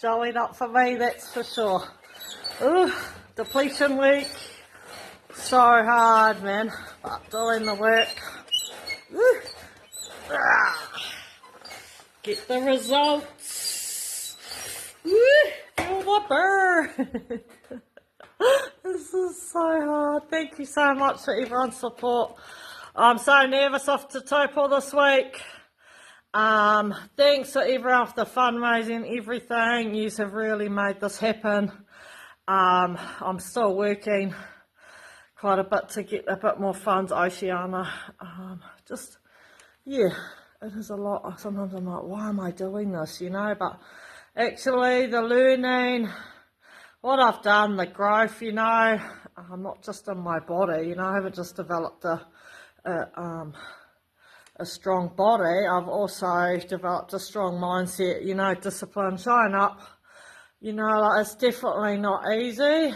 Showing up for me, that's for sure. Ooh, depletion week. So hard, man. But doing the work. Ooh. Get the results. Ooh, feel the burn. This is so hard. Thank you so much for everyone's support. I'm so nervous off to Taupo this week. Thanks to everyone for the fundraising, everything. You have really made this happen. I'm still working quite a bit to get a bit more funds, Oceania. Yeah, it is a lot. Sometimes I'm like, why am I doing this, But actually, the learning, what I've done, the growth, not just in my body, I haven't just developed a strong body, I've also developed a strong mindset, discipline, showing up, it's definitely not easy,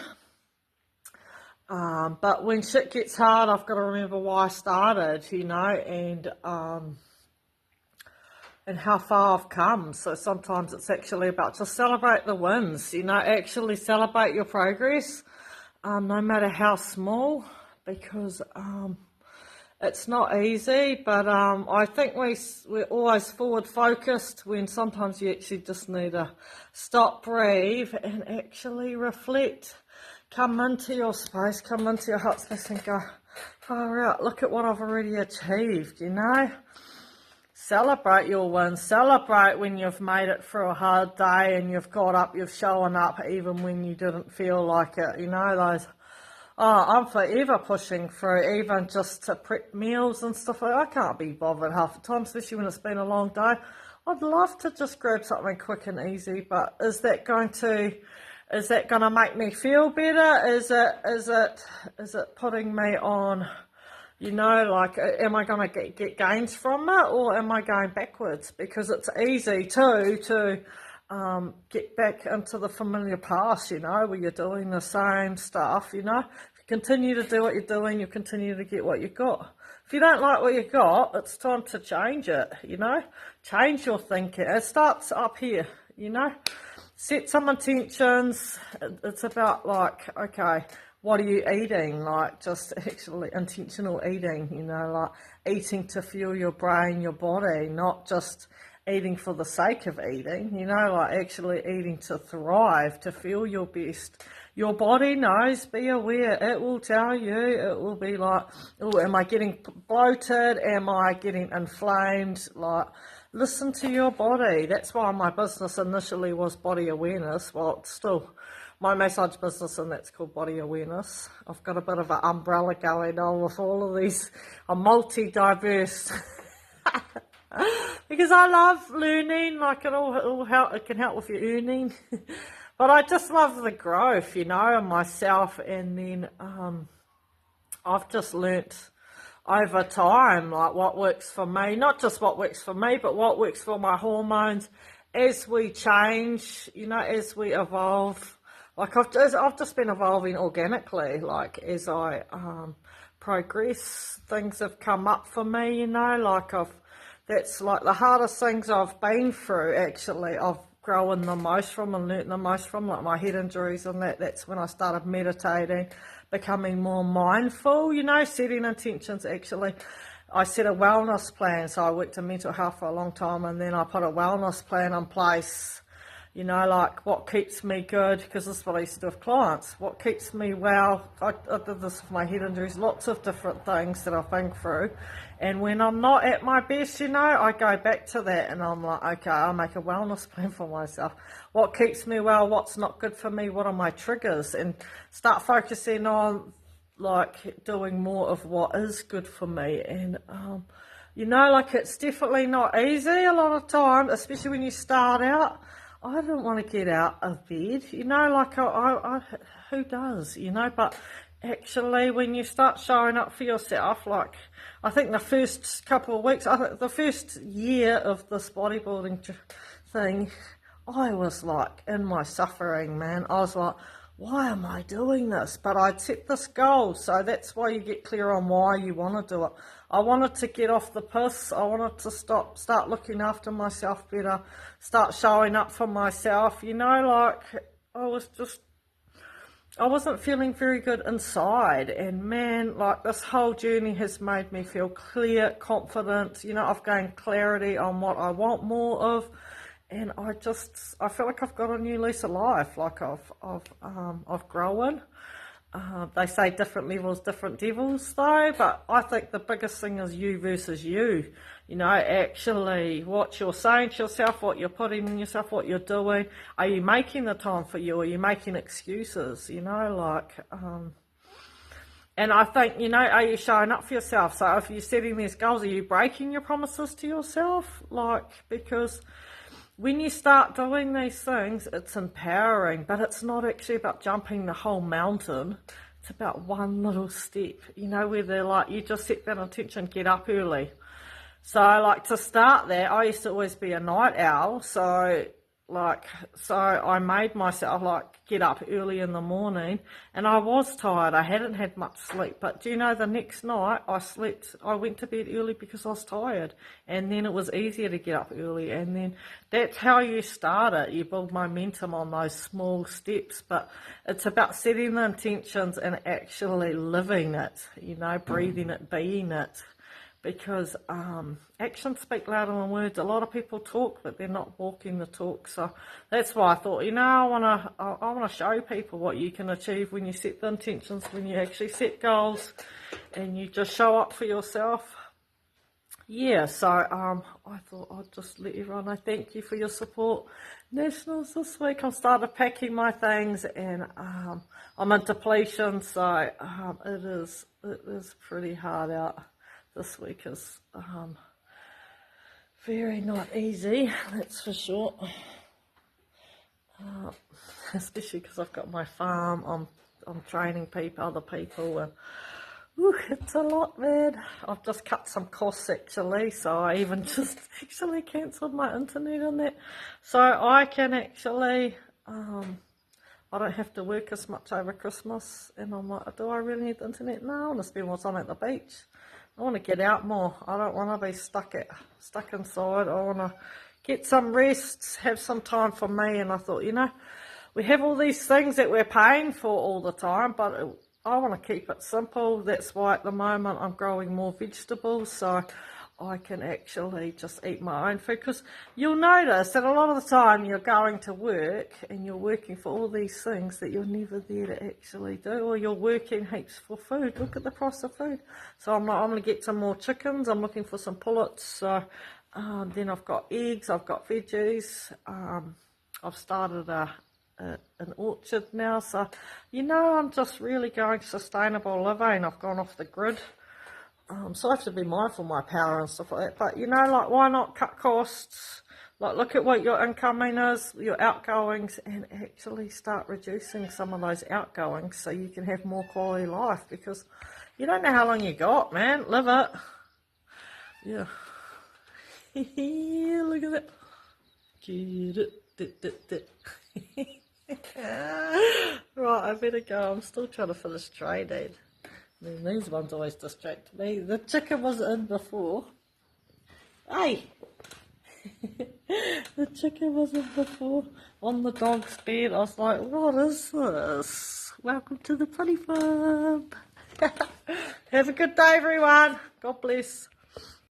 but when shit gets hard, I've got to remember why I started, and how far I've come. So sometimes it's actually about just celebrate the wins, actually celebrate your progress, no matter how small, because it's not easy, but I think we're always forward focused when sometimes you actually just need to stop, breathe, and actually reflect. Come into your space, come into your heart space and go, far out, look at what I've already achieved, Celebrate your wins, celebrate when you've made it through a hard day and you've got up, you've shown up even when you didn't feel like it, those... Oh, I'm forever pushing through, even just to prep meals and stuff like that. I can't be bothered half the time, especially when it's been a long day. I'd love to just grab something quick and easy, but is that going to make me feel better? Is it putting me on, am I going to get gains from it, or am I going backwards? Because it's easy to get back into the familiar past, where you're doing the same stuff, If you continue to do what you're doing, you'll continue to get what you've got. If you don't like what you've got, it's time to change it, Change your thinking. It starts up here, Set some intentions. It's about okay, what are you eating? Just actually intentional eating, eating to fuel your brain, your body, not just eating for the sake of eating, actually eating to thrive, to feel your best. Your body knows, be aware, it will tell you, it will be oh, am I getting bloated? Am I getting inflamed? Listen to your body. That's why my business initially was Body Awareness. Well, it's still my massage business, and that's called Body Awareness. I've got a bit of an umbrella going on with all of these. I'm multi-diverse. Because I love learning, it can help with your earning. But I just love the growth, in myself, and then I've just learnt over time, what works for me, not just what works for me, but what works for my hormones as we change, as we evolve. I've just been evolving organically, as I progress, things have come up for me, that's the hardest things I've been through, actually. I've grown the most from and learnt the most from, my head injuries and that's when I started meditating, becoming more mindful, setting intentions, actually. I set a wellness plan, so I worked in mental health for a long time, and then I put a wellness plan in place, what keeps me good, because this is what I used to do with clients. What keeps me well? I did this with my head injuries, lots of different things that I've been through. And when I'm not at my best, I go back to that and I'm like, okay, I'll make a wellness plan for myself. What keeps me well? What's not good for me? What are my triggers? And start focusing on, doing more of what is good for me. And, it's definitely not easy a lot of time, especially when you start out. I didn't want to get out of bed, who does, but actually when you start showing up for yourself, I think the first couple of weeks, the first year of this bodybuilding thing, I was in my suffering, man. I was like, why am I doing this? But I'd set this goal, so that's why you get clear on why you want to do it. I wanted to get off the piss. I wanted to start looking after myself better, start showing up for myself. You know, like I wasn't feeling very good inside, and man, like this whole journey has made me feel clear, confident. You know, I've gained clarity on what I want more of, and I feel like I've got a new lease of life. Like I've grown. They say different levels, different devils, though. But I think the biggest thing is you versus you. You know, actually, what you're saying to yourself, what you're putting in yourself, what you're doing. Are you making the time for you? Or are you making excuses? You know, like. And I think, you know, are you showing up for yourself? So if you're setting these goals, are you breaking your promises to yourself? Like, because when you start doing these things, it's empowering, but it's not actually about jumping the whole mountain. It's about one little step, you know, where they're like, you just set that intention, get up early. So, like, to start that, I used to always be a night owl, so I made myself, like, get up early in the morning, and I was tired. I hadn't had much sleep, but do you know, the next night I went to bed early because I was tired, and then it was easier to get up early, and then that's how you start it. You build momentum on those small steps, but it's about setting the intentions and actually living it, you know, breathing it, being it. Because actions speak louder than words. A lot of people talk, but they're not walking the talk. So that's why I thought, you know, I wanna show people what you can achieve when you set the intentions, when you actually set goals, and you just show up for yourself. Yeah, so I thought I'd just let everyone know thank you for your support. Nationals this week, I've started packing my things, and I'm in depletion, so it is pretty hard out. This week is very not easy, that's for sure. Especially because I've got my farm. I'm training other people, and it's a lot, man. I've just cut some costs actually, so I even just actually cancelled my internet on that, so I can actually I don't have to work as much over Christmas. And I'm like, do I really need the internet? No, I want to spend more time at the beach. I want to get out more. I don't want to be stuck inside. I want to get some rest, have some time for me. And I thought, you know, we have all these things that we're paying for all the time, but I want to keep it simple. That's why at the moment I'm growing more vegetables, so I can actually just eat my own food. Because you'll notice that a lot of the time you're going to work and you're working for all these things that you're never there to actually do, or you're working heaps for food. Look at the price of food. So I'm going to get some more chickens. I'm looking for some pullets. So then I've got eggs, I've got veggies. I've started an orchard now. So, you know, I'm just really going sustainable living. I've gone off the grid. So I have to be mindful of my power and stuff like that. But, you know, like, why not cut costs? Like, look at what your incoming is, your outgoings, and actually start reducing some of those outgoings so you can have more quality life, because you don't know how long you got, man. Live it. Yeah. Look at that. Get it. Right, I better go. I'm still trying to finish training. These ones always distract me. The chicken was in before. Hey! The chicken was in before on the dog's bed. I was like, what is this? Welcome to the funny farm. Have a good day, everyone. God bless.